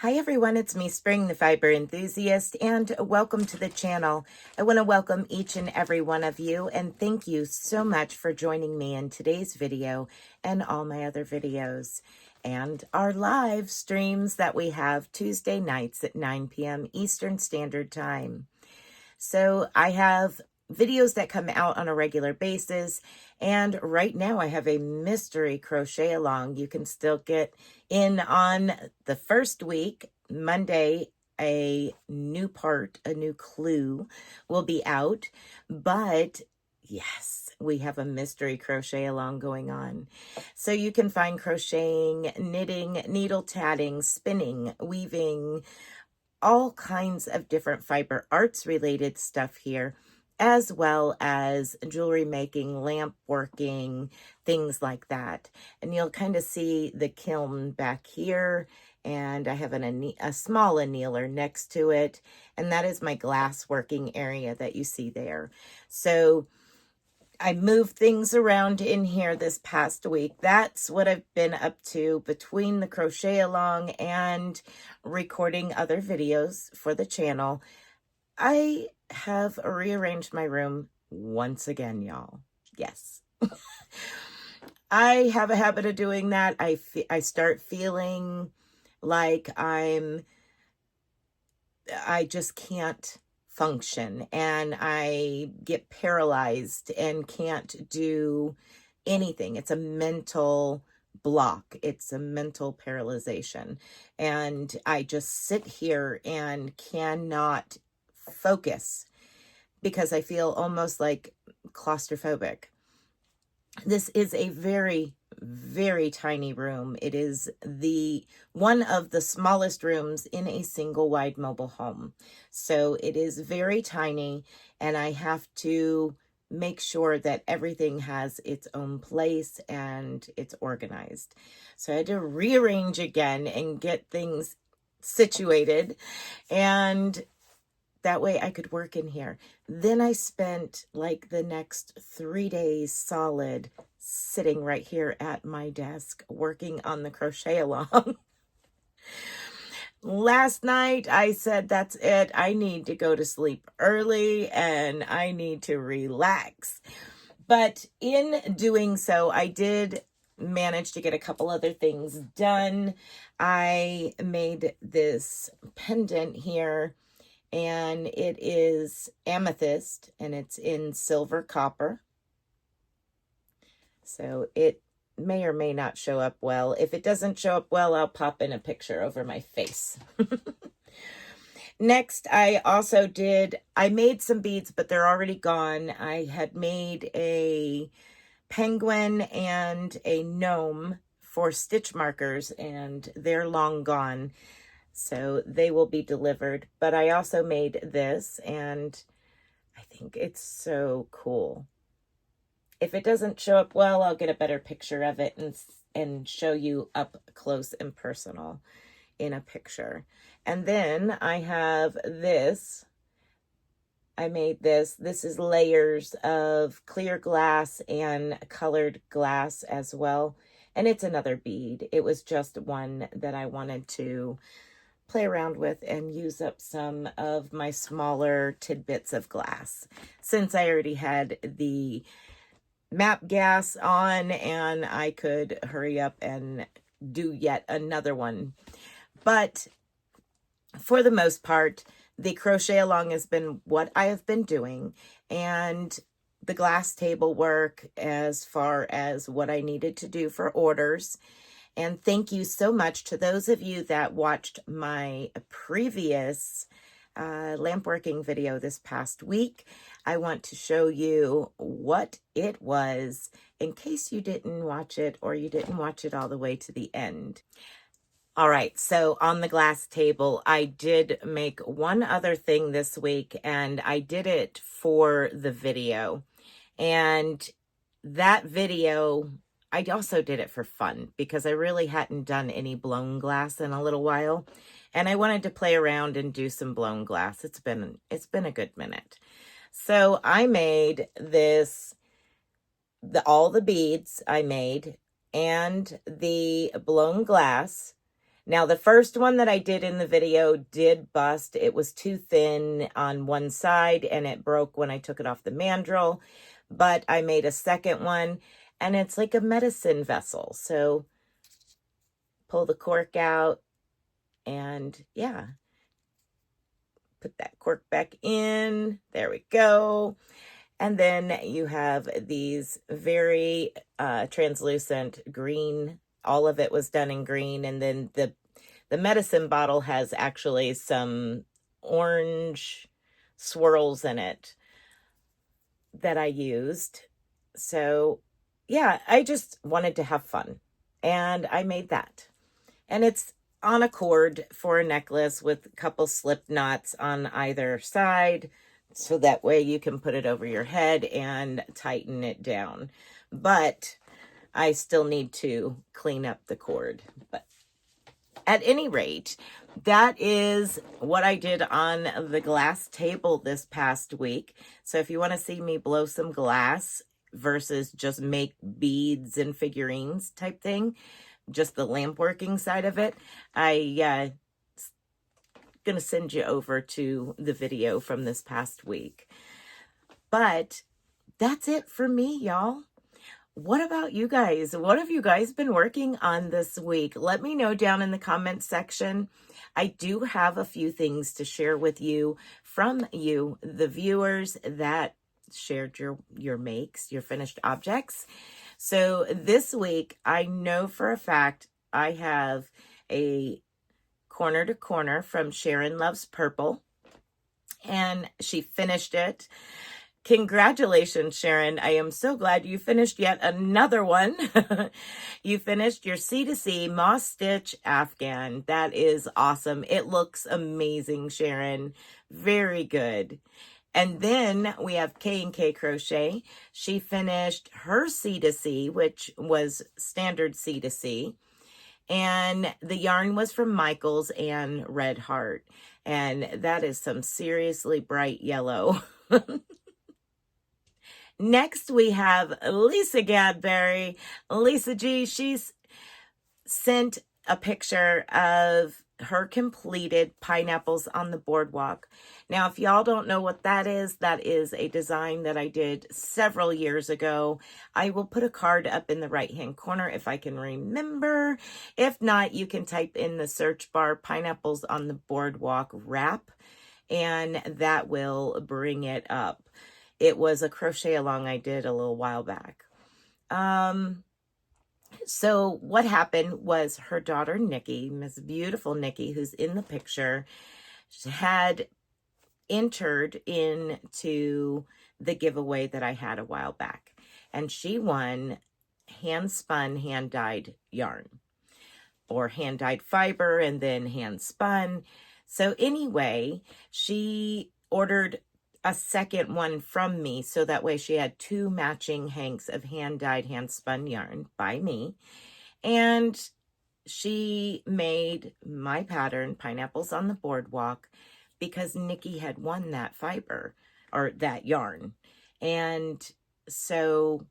Hi everyone, it's me, Spring, the fiber enthusiast, and welcome to the channel. I want to welcome each and every one of you, and thank you so much for joining me in today's video and all my other videos and our live streams that we have Tuesday nights at 9 p.m. Eastern Standard Time. So I have videos that come out on a regular basis, and right now I have a mystery crochet along. You can still get in on the first week, Monday. A new clue will be out, but yes, we have a mystery crochet along going on. So you can find crocheting, knitting, needle tatting, spinning, weaving, all kinds of different fiber arts related stuff here, as well as jewelry making, lamp working, things like that. And you'll kind of see the kiln back here, and I have a small annealer next to it, and that is my glass working area that you see there. So I moved things around in here this past week. That's what I've been up to between the crochet along and recording other videos for the channel. I have rearranged my room once again, y'all. Yes. I have a habit of doing that. I start feeling like I just can't function, and I get paralyzed and can't do anything. It's a mental block. It's a mental paralyzation. And I just sit here and cannot focus because I feel almost like claustrophobic. This is a very, very tiny room. It is one of the smallest rooms in a single wide mobile home. So it is very tiny, and I have to make sure that everything has its own place and it's organized. So I had to rearrange again and get things situated, and that way I could work in here. Then I spent like the next 3 days solid sitting right here at my desk working on the crochet along. Last night I said, that's it. I need to go to sleep early and I need to relax. But in doing so, I did manage to get a couple other things done. I made this pendant here, and it is amethyst, and it's in silver copper. So it may or may not show up well. If it doesn't show up well, I'll pop in a picture over my face. Next, I made some beads, but they're already gone. I had made a penguin and a gnome for stitch markers, and they're long gone. So they will be delivered. But I also made this, and I think it's so cool. If it doesn't show up well, I'll get a better picture of it and show you up close and personal in a picture. And then I have this. I made this. This is layers of clear glass and colored glass as well. And it's another bead. It was just one that I wanted to play around with and use up some of my smaller tidbits of glass, since I already had the map gas on and I could hurry up and do yet another one. But for the most part, the crochet along has been what I have been doing, and the glass table work as far as what I needed to do for orders. And thank you so much to those of you that watched my previous lamp working video this past week. I want to show you what it was in case you didn't watch it or you didn't watch it all the way to the end. All right, so on the glass table, I did make one other thing this week, and I did it for the video. And that video, I also did it for fun because I really hadn't done any blown glass in a little while, and I wanted to play around and do some blown glass. It's been a good minute. So I made this, all the beads I made and the blown glass. Now, the first one that I did in the video did bust. It was too thin on one side and it broke when I took it off the mandrel. But I made a second one and it's like a medicine vessel. So pull the cork out and yeah, put that cork back in. There we go. And then you have these very translucent green. All of it was done in green. And then the medicine bottle has actually some orange swirls in it that I used. So yeah, I just wanted to have fun. And I made that. And it's on a cord for a necklace with a couple slip knots on either side. So that way you can put it over your head and tighten it down. But I still need to clean up the cord. But at any rate, that is what I did on the glass table this past week. So if you want to see me blow some glass versus just make beads and figurines type thing, just the lamp working side of it, I gonna send you over to the video from this past week. But that's it for me, y'all. What about you guys? What have you guys been working on this week? Let me know down in the comments section. I do have a few things to share with you from you, the viewers that shared your makes, your finished objects. So this week, I know for a fact I have a corner to corner from Sharon Loves Purple, and she finished it. Congratulations, Sharon. I am so glad you finished yet another one. You finished your C2C Moss Stitch Afghan. That is awesome. It looks amazing, Sharon. Very good. And then we have K&K Crochet. She finished her C2C, which was standard C2C. And the yarn was from Michaels and Red Heart. And that is some seriously bright yellow. Next, we have Lisa Gadberry. Lisa G, she's sent a picture of her completed pineapples on the boardwalk. Now, if y'all don't know what that is a design that I did several years ago. I will put a card up in the right-hand corner if I can remember. If not, you can type in the search bar pineapples on the boardwalk wrap, and that will bring it up. It was a crochet along I did a little while back. So what happened was her daughter, Nikki, Miss Beautiful Nikki, who's in the picture, had entered into the giveaway that I had a while back. And she won hand-spun, hand-dyed yarn, or hand-dyed fiber and then hand-spun. So anyway, she ordered a second one from me, so that way she had two matching hanks of hand-dyed, hand-spun yarn by me. And she made my pattern, Pineapples on the Boardwalk, because Nikki had won that fiber, or that yarn. And so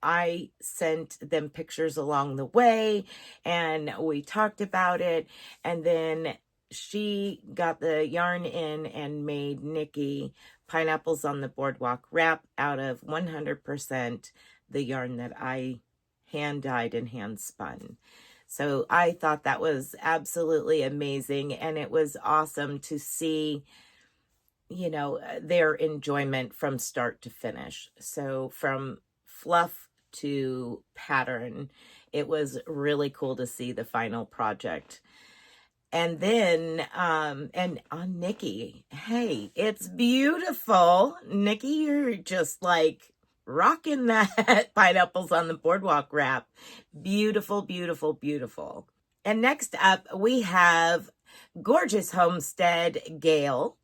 I sent them pictures along the way, and we talked about it, and then she got the yarn in and made Nikki Pineapples on the Boardwalk wrap out of 100% the yarn that I hand dyed and hand spun. So I thought that was absolutely amazing, and it was awesome to see, you know, their enjoyment from start to finish. So from fluff to pattern, it was really cool to see the final project. And then, and on Nikki, hey, it's beautiful. Nikki, you're just like rocking that Pineapples on the Boardwalk wrap. Beautiful, beautiful, beautiful. And next up, we have Gorgeous Homestead Gail.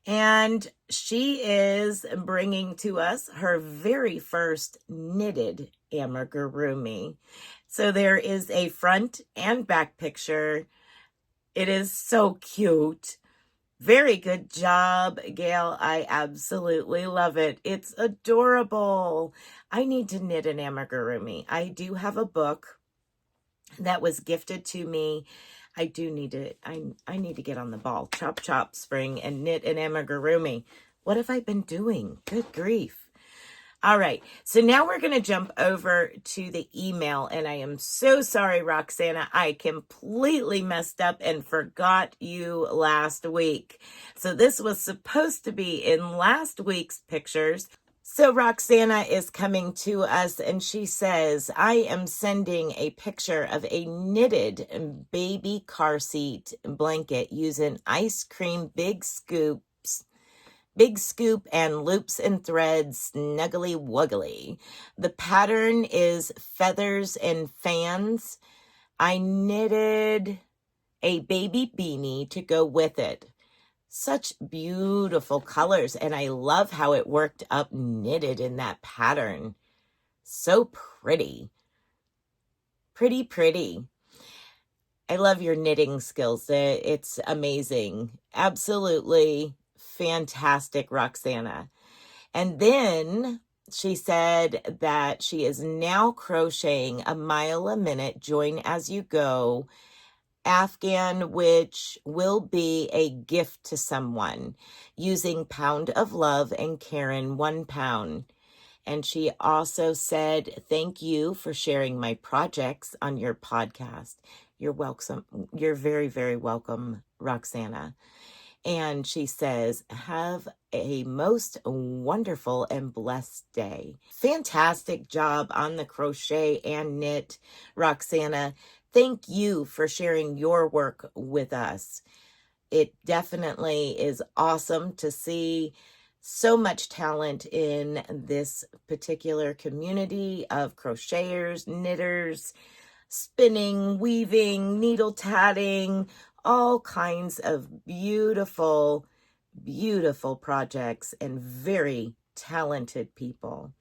And she is bringing to us her very first knitted amigurumi. So there is a front and back picture. It is so cute. Very good job, Gail. I absolutely love it. It's adorable. I need to knit an amigurumi. I do have a book that was gifted to me. I do need to, I need to get on the ball. Chop, chop, spring, and knit an amigurumi. What have I been doing? Good grief. All right, so now we're going to jump over to the email, and I am so sorry, Roxana. I completely messed up and forgot you last week. So this was supposed to be in last week's pictures. So Roxana is coming to us, and she says, I am sending a picture of a knitted baby car seat blanket using ice cream big scoop and loops and threads, snuggly wuggly. The pattern is feathers and fans. I knitted a baby beanie to go with it. Such beautiful colors, and I love how it worked up knitted in that pattern. So pretty. Pretty, pretty. I love your knitting skills. It's amazing. Absolutely fantastic, Roxana. And then she said that she is now crocheting a mile a minute, join as you go, Afghan, which will be a gift to someone, using Pound of Love and Karen 1 pound. And she also said, thank you for sharing my projects on your podcast. You're welcome. You're very, very welcome, Roxana. And she says, have a most wonderful and blessed day. Fantastic job on the crochet and knit, Roxana. Thank you for sharing your work with us. It definitely is awesome to see so much talent in this particular community of crocheters, knitters, spinning, weaving, needle tatting, all kinds of beautiful, beautiful projects and very talented people.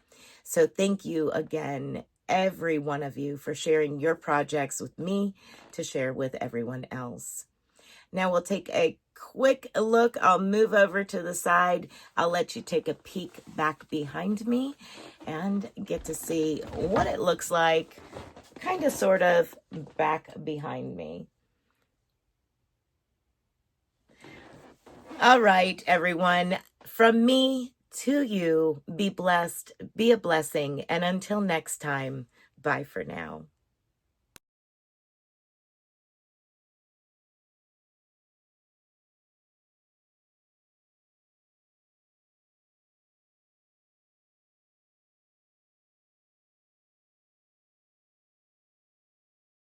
So thank you again, every one of you, for sharing your projects with me to share with everyone else. Now we'll take a quick look. I'll move over to the side. I'll let you take a peek back behind me and get to see what it looks like, kind of sort of back behind me. All right, everyone. From me to you, be blessed, be a blessing, and until next time, bye for now.